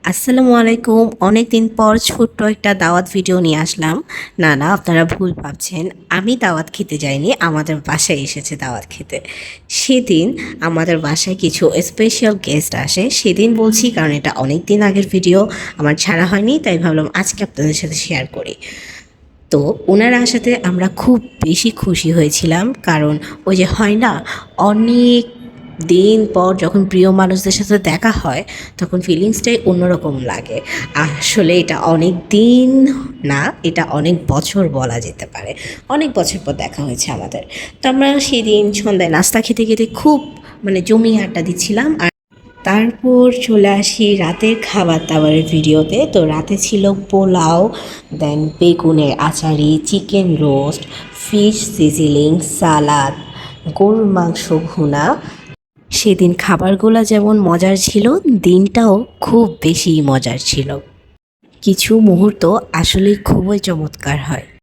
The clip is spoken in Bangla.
আসসালামু আলাইকুম। অনেক দিন পর ছোট্ট একটা দাওয়াত ভিডিও নিয়ে আসলাম। না, আপনারা ভুল ভাবছেন। আমি দাওয়াত খেতে যাইনি, আমাদের বাসায় এসেছে দাওয়াত খেতে। সেদিন আমাদের বাসায় কিছু স্পেশাল গেস্ট আসে। সেদিন বলছি কারণ এটা অনেক দিন আগের ভিডিও, আমার ছাড়া হয়নি, তাই ভাবলাম আজকে আপনাদের সাথে শেয়ার করি। তো ওনারা আসাতে আমরা খুব বেশি খুশি হয়েছিলাম, কারণ ওই যে হয় না, অনেক দিন পর যখন প্রিয় মানুষদের সাথে দেখা হয় তখন ফিলিংসটাই অন্যরকম লাগে। আসলে এটা অনেক দিন না, এটা অনেক বছর বলা যেতে পারে। অনেক বছর পর দেখা হয়েছে আমাদের। তো আমরা সেদিন সন্ধ্যায় নাস্তা খেতে খেতে খুব জমিয়ে আড্ডা দিচ্ছিলাম। আর তারপর চলে আসি রাতের খাবার দাবারের ভিডিওতে। তো রাতে ছিল পোলাও, দেন বেগুনের achari, chicken roast, fish sizzling, সালাদ, গরুর মাংস ভুনা। সেদিন খাবারগুলো যেমন মজার ছিল, দিনটাও খুব বেশি মজার ছিল। কিছু মুহূর্ত আসলে খুবই চমৎকার হয়।